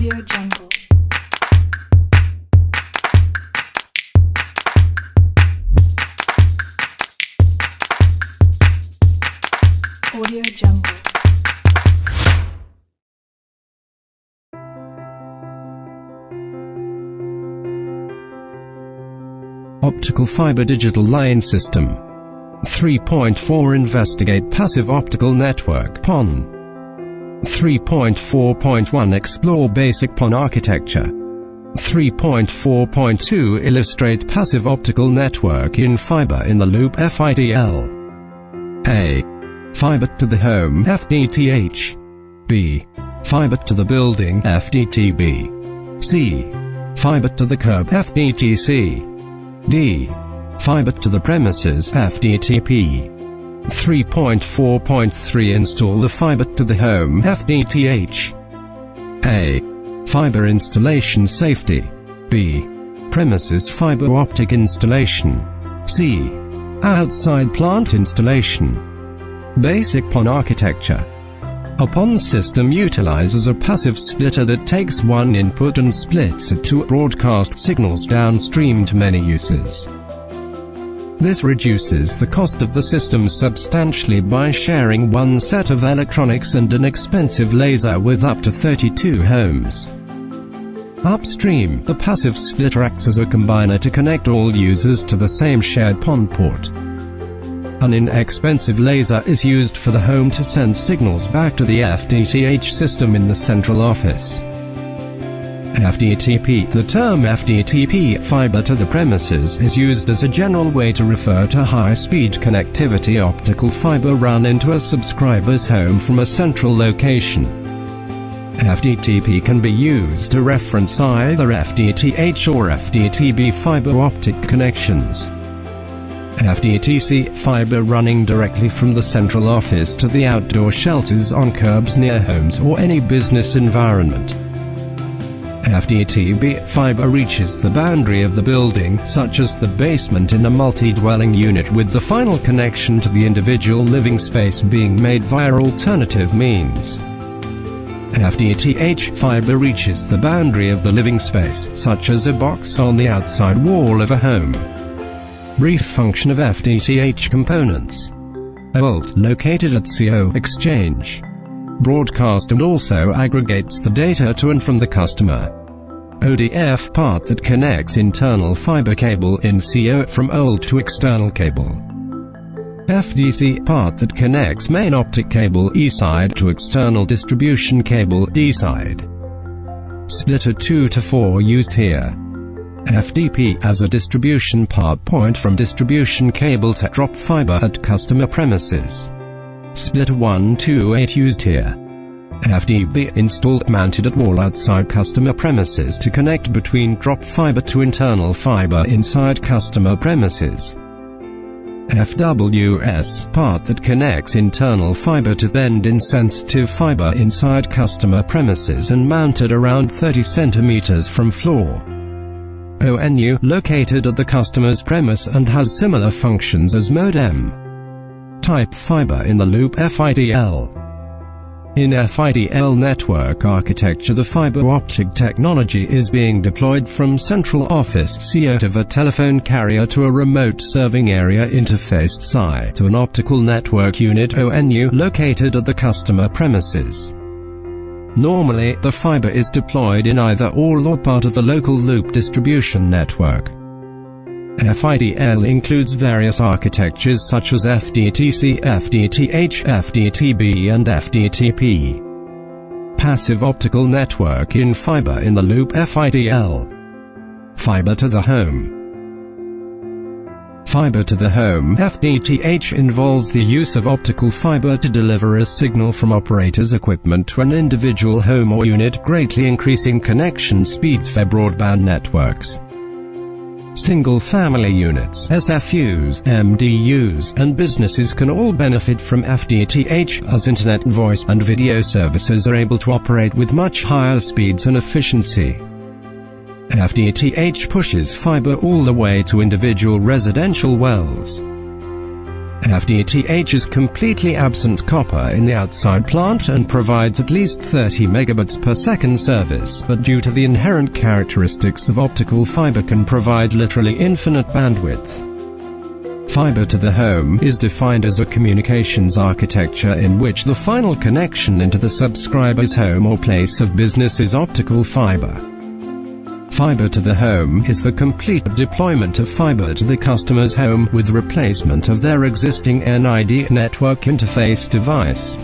Audio Jungle. Audio Jungle. Optical Fiber Digital Line System 3.4 Investigate Passive Optical Network PON 3.4.1 Explore Basic PON Architecture 3.4.2 Illustrate Passive Optical Network in Fiber in the Loop FIDL. A. Fiber to the Home FDTH. B. Fiber to the Building FDTB. C. Fiber to the Curb FDTC. D. Fiber to the Premises FDTP. 3.4.3 Install the Fiber to the Home FDTH. A. Fiber Installation Safety. B. Premises Fiber Optic Installation. C. Outside Plant Installation. Basic PON Architecture. A PON system utilizes a passive splitter that takes one input and splits it to broadcast signals downstream to many uses. This reduces the cost of the system substantially by sharing one set of electronics and an expensive laser with up to 32 homes. Upstream, the passive splitter acts as a combiner to connect all users to the same shared PON port. An inexpensive laser is used for the home to send signals back to the FDTH system in the central office. FDTP. The term FDTP, fiber to the premises, is used as a general way to refer to high-speed connectivity optical fiber run into a subscriber's home from a central location. FDTP can be used to reference either FDTH or FDTB fiber optic connections. FDTC, fiber running directly from the central office to the outdoor shelters on curbs near homes or any business environment. FDTB, fiber reaches the boundary of the building, such as the basement in a multi-dwelling unit, with the final connection to the individual living space being made via alternative means. FDTH, fiber reaches the boundary of the living space, such as a box on the outside wall of a home. Brief function of FDTH components. A vault located at CO exchange. Broadcast and also aggregates the data to and from the customer. ODF, part that connects internal fiber cable in CO from old to external cable. FDC, part that connects main optic cable E side to external distribution cable D side. Splitter 2 to 4 used here. FDP, as a distribution part point from distribution cable to drop fiber at customer premises. Splitter 1 to 8 used here. FDB, installed mounted at wall outside customer premises to connect between drop fiber to internal fiber inside customer premises. FWS, part that connects internal fiber to bend-insensitive fiber inside customer premises and mounted around 30 cm from floor. ONU, located at the customer's premise and has similar functions as modem. Type fiber in the loop FIDL. In FIDL network architecture, the fiber optic technology is being deployed from central office CO to the telephone carrier to a remote serving area interfaced SI to an optical network unit ONU located at the customer premises. Normally, the fiber is deployed in either all or part of the local loop distribution network. FIDL includes various architectures such as FDTC, FDTH, FDTB and FDTP. Passive optical network in fiber in the loop FIDL. Fiber to the home. Fiber to the home FDTH involves the use of optical fiber to deliver a signal from operator's equipment to an individual home or unit, greatly increasing connection speeds for broadband networks. Single-family units, SFUs, MDUs, and businesses can all benefit from FDTH, as internet, voice, and video services are able to operate with much higher speeds and efficiency. FDTH pushes fiber all the way to individual residential wells. FTTH is completely absent copper in the outside plant and provides at least 30 megabits per second service, but due to the inherent characteristics of optical fiber can provide literally infinite bandwidth. Fiber to the home is defined as a communications architecture in which the final connection into the subscriber's home or place of business is optical fiber. Fiber to the home is the complete deployment of fiber to the customer's home with replacement of their existing NID network interface device.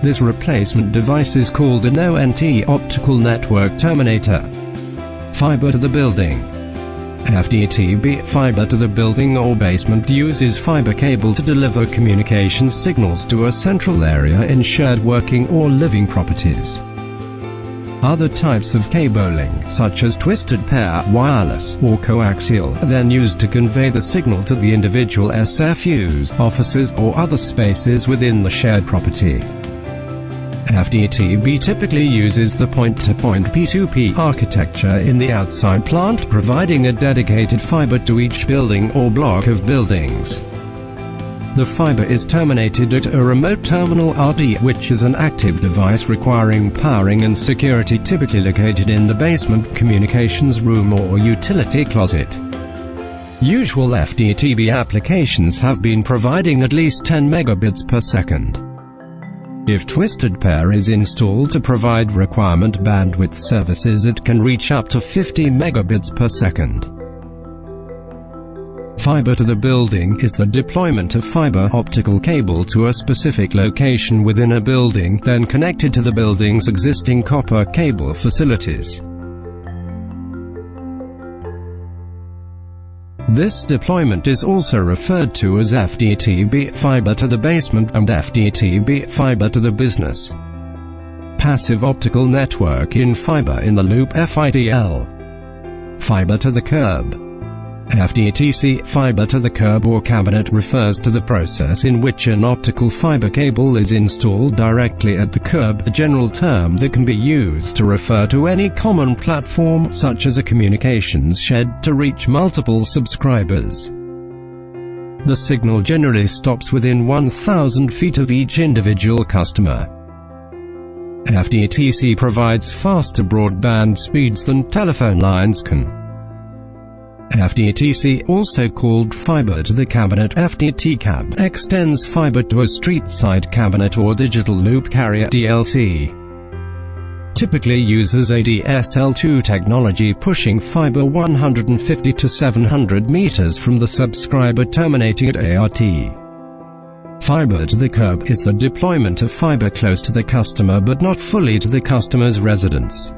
This replacement device is called an ONT optical network terminator. Fiber to the building. FTTB fiber to the building or basement uses fiber cable to deliver communications signals to a central area in shared working or living properties. Other types of cabling, such as twisted pair, wireless, or coaxial, are then used to convey the signal to the individual SFUs, offices, or other spaces within the shared property. FTTB typically uses the point-to-point P2P architecture in the outside plant, providing a dedicated fiber to each building or block of buildings. The fiber is terminated at a remote terminal RD, which is an active device requiring powering and security, typically located in the basement, communications room or utility closet. Usual FTTB applications have been providing at least 10 megabits per second. If twisted pair is installed to provide requirement bandwidth services, it can reach up to 50 megabits per second. Fiber to the building is the deployment of fiber optical cable to a specific location within a building, then connected to the building's existing copper cable facilities. This deployment is also referred to as FTTB fiber to the basement and FTTB fiber to the business. Passive optical network in fiber in the loop FIDL. Fiber to the curb. FTTC fiber to the curb or cabinet refers to the process in which an optical fiber cable is installed directly at the curb, a general term that can be used to refer to any common platform, such as a communications shed, to reach multiple subscribers. The signal generally stops within 1,000 feet of each individual customer. FTTC provides faster broadband speeds than telephone lines can. FTTC, also called fiber to the cabinet FTTCab, extends fiber to a street-side cabinet or digital loop carrier DLC. Typically uses ADSL2 technology, pushing fiber 150 to 700 meters from the subscriber, terminating at ART. Fiber to the curb is the deployment of fiber close to the customer but not fully to the customer's residence.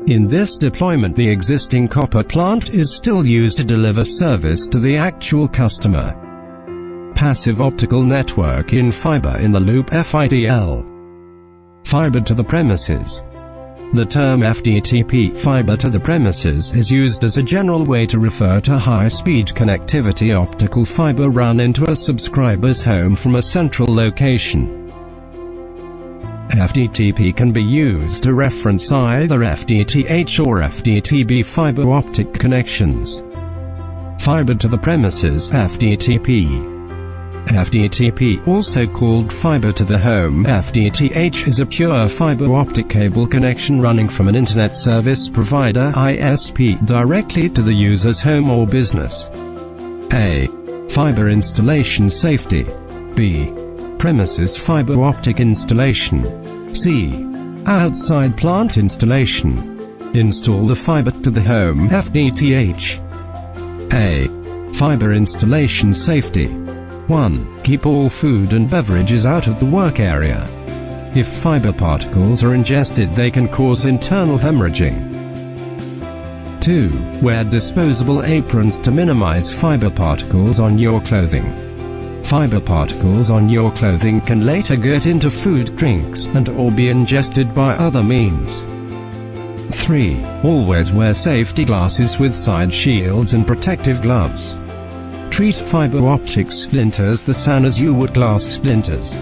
In this deployment, the existing copper plant is still used to deliver service to the actual customer. Passive optical network in fiber in the loop FIDL. Fiber to the premises. The term FTTP fiber to the premises is used as a general way to refer to high-speed connectivity optical fiber run into a subscriber's home from a central location. FTTP can be used to reference either FTTH or FTTB fiber optic connections. Fiber to the premises FTTP. FTTP, also called fiber to the home FTTH, is a pure fiber optic cable connection running from an internet service provider ISP directly to the user's home or business. A. Fiber installation safety. B. Premises fiber optic installation. C. Outside plant installation. Install the fiber to the home FTTH. A. Fiber installation safety. 1. Keep all food and beverages out of the work area. If fiber particles are ingested, they can cause internal hemorrhaging. 2. Wear disposable aprons to minimize fiber particles on your clothing. Fiber particles on your clothing can later get into food, drinks, and/or be ingested by other means. 3. Always wear safety glasses with side shields and protective gloves. Treat fiber optic splinters the same as you would glass splinters.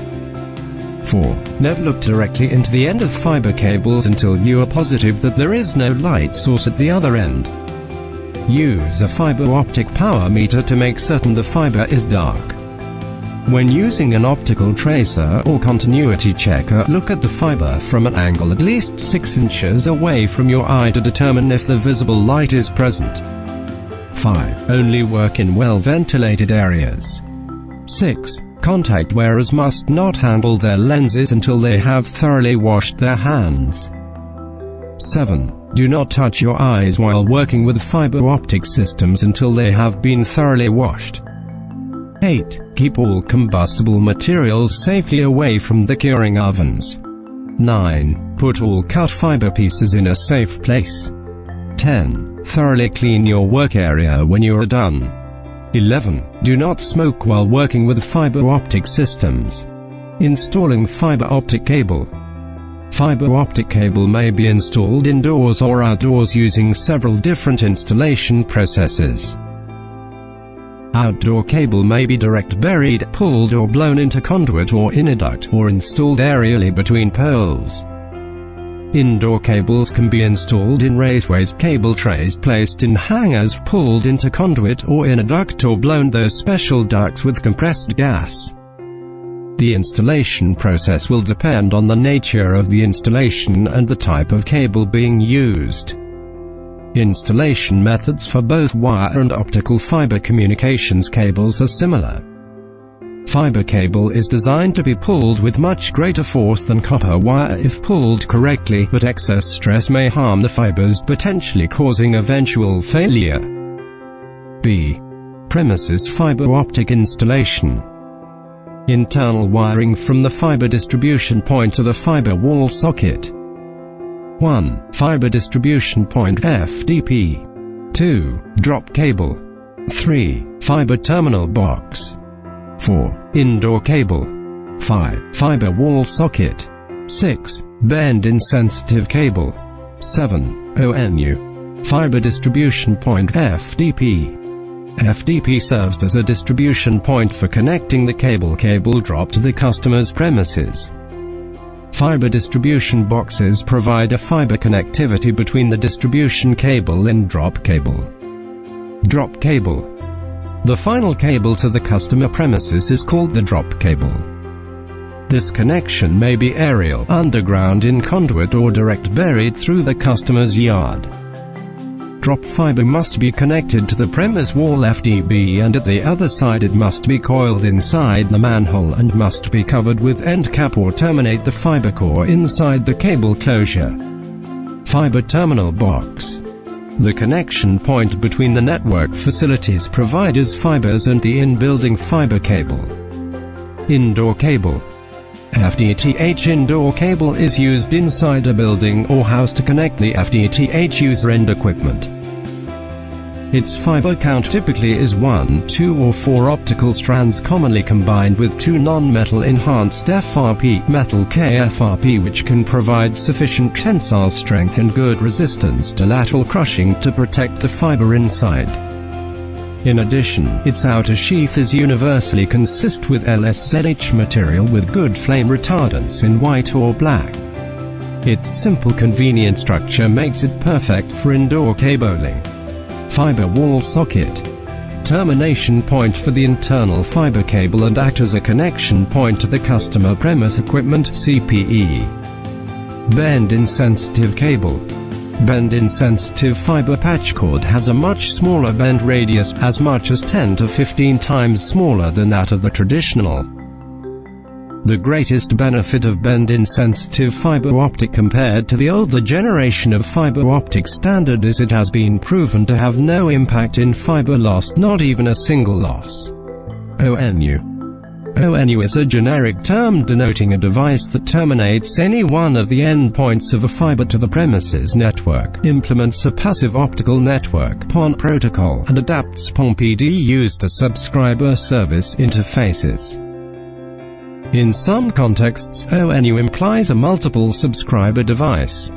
4. Never look directly into the end of fiber cables until you are positive that there is no light source at the other end. Use a fiber optic power meter to make certain the fiber is dark. When using an optical tracer or continuity checker, look at the fiber from an angle at least 6 inches away from your eye to determine if the visible light is present. 5. Only work in well-ventilated areas. 6. Contact wearers must not handle their lenses until they have thoroughly washed their hands. 7. Do not touch your eyes while working with fiber optic systems until they have been thoroughly washed. 8. Keep all combustible materials safely away from the curing ovens. 9. Put all cut fiber pieces in a safe place. 10. Thoroughly clean your work area when you are done. 11. Do not smoke while working with fiber optic systems. Installing fiber optic cable. Fiber optic cable may be installed indoors or outdoors using several different installation processes. Outdoor cable may be direct buried, pulled or blown into conduit or in a duct, or installed aerially between poles. Indoor cables can be installed in raceways, cable trays placed in hangers, pulled into conduit or in a duct, or blown through special ducts with compressed gas. The installation process will depend on the nature of the installation and the type of cable being used. Installation methods for both wire and optical fiber communications cables are similar. Fiber cable is designed to be pulled with much greater force than copper wire if pulled correctly, but excess stress may harm the fibers, potentially causing eventual failure. B. Premises fiber optic installation. Internal wiring from the fiber distribution point to the fiber wall socket. 1. Fiber distribution point FDP. 2. Drop cable. 3. Fiber terminal box. 4. Indoor cable. 5. Fiber wall socket. 6. Bend-insensitive cable. 7. ONU. Fiber distribution point FDP. FDP serves as a distribution point for connecting the cable drop to the customer's premises. Fiber distribution boxes provide a fiber connectivity between the distribution cable and drop cable. Drop cable. The final cable to the customer premises is called the drop cable. This connection may be aerial, underground in conduit, or direct buried through the customer's yard. Drop fiber must be connected to the premise wall FDB, and at the other side it must be coiled inside the manhole and must be covered with end cap or terminate the fiber core inside the cable closure. Fiber terminal box. The connection point between the network facilities providers' fibers and the in-building fiber cable. Indoor cable. FTTH indoor cable is used inside a building or house to connect the FTTH user end equipment. Its fiber count typically is 1, 2 or 4 optical strands, commonly combined with 2 non-metal enhanced FRP, metal KFRP, which can provide sufficient tensile strength and good resistance to lateral crushing to protect the fiber inside. In addition, its outer sheath is universally consist with LSZH material with good flame retardance in white or black. Its simple convenient structure makes it perfect for indoor cabling. Fiber wall socket. Termination point for the internal fiber cable and act as a connection point to the customer premise equipment CPE. Bend-insensitive cable. Bend-insensitive fiber patch cord has a much smaller bend radius, as much as 10 to 15 times smaller than that of the traditional. The greatest benefit of bend-insensitive fiber optic compared to the older generation of fiber optic standard is it has been proven to have no impact in fiber loss, not even a single loss. ONU. ONU is a generic term denoting a device that terminates any one of the endpoints of a fiber to the premises network, implements a passive optical network PON protocol, and adapts PON PDUs to subscriber service interfaces. In some contexts, ONU implies a multiple subscriber device.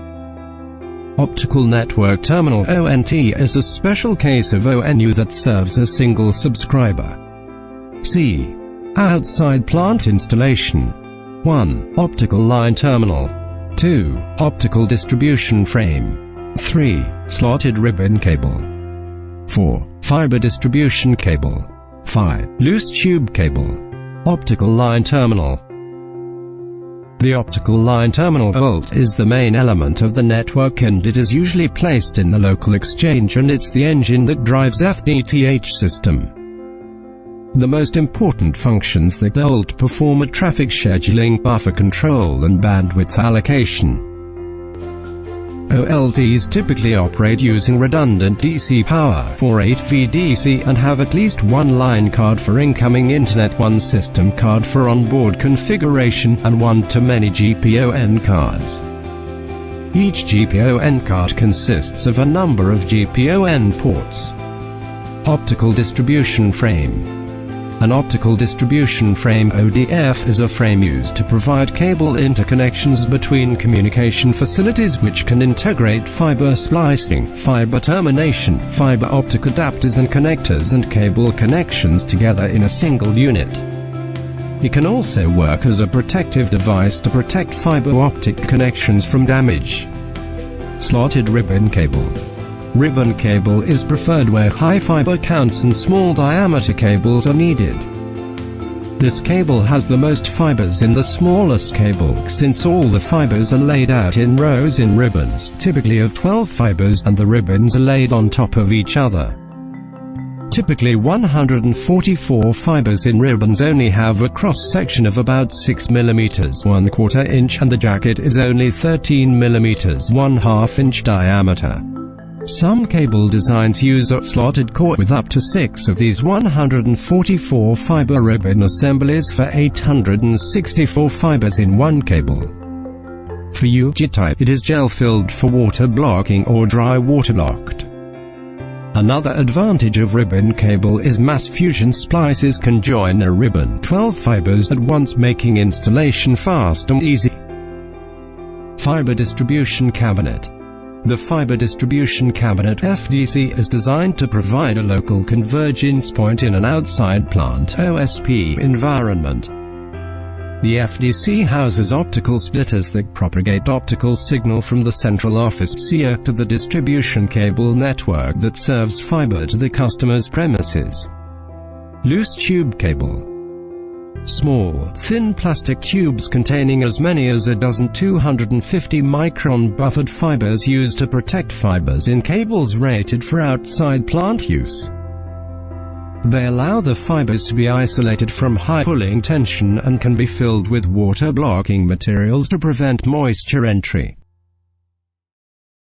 Optical Network Terminal (ONT) is a special case of ONU that serves a single subscriber. C. Outside plant installation. 1. Optical line terminal. 2. Optical distribution frame. 3. Slotted ribbon cable. 4. Fiber distribution cable. 5. Loose tube cable. Optical line terminal. The optical line terminal bolt is the main element of the network, and it is usually placed in the local exchange, and it's the engine that drives FTTH system. The most important functions that bolt perform are traffic scheduling, buffer control, and bandwidth allocation. OLTs typically operate using redundant DC power for 8 VDC and have at least one line card for incoming internet, one system card for onboard configuration, and one-to-many GPON cards. Each GPON card consists of a number of GPON ports. Optical distribution frame. An optical distribution frame (ODF) is a frame used to provide cable interconnections between communication facilities, which can integrate fiber splicing, fiber termination, fiber optic adapters and connectors, and cable connections together in a single unit. It can also work as a protective device to protect fiber optic connections from damage. Slotted ribbon cable. Ribbon cable is preferred where high fiber counts and small diameter cables are needed. This cable has the most fibers in the smallest cable, since all the fibers are laid out in rows in ribbons, typically of 12 fibers, and the ribbons are laid on top of each other. Typically 144 fibers in ribbons only have a cross-section of about 6 mm 1/4 inch, and the jacket is only 13 mm 1/2 inch diameter. Some cable designs use a slotted core with up to 6 of these 144 fiber ribbon assemblies for 864 fibers in one cable. For UG type, it is gel-filled for water blocking or dry waterlocked. Another advantage of ribbon cable is mass fusion splices can join a ribbon 12 fibers at once, making installation fast and easy. Fiber distribution cabinet. The fiber distribution cabinet (FDC) is designed to provide a local convergence point in an outside plant (OSP) environment. The FDC houses optical splitters that propagate optical signal from the central office SIA to the distribution cable network that serves fiber to the customer's premises. Loose tube cable. Small, thin plastic tubes containing as many as a dozen 250-micron buffered fibers used to protect fibers in cables rated for outside plant use. They allow the fibers to be isolated from high pulling tension and can be filled with water-blocking materials to prevent moisture entry.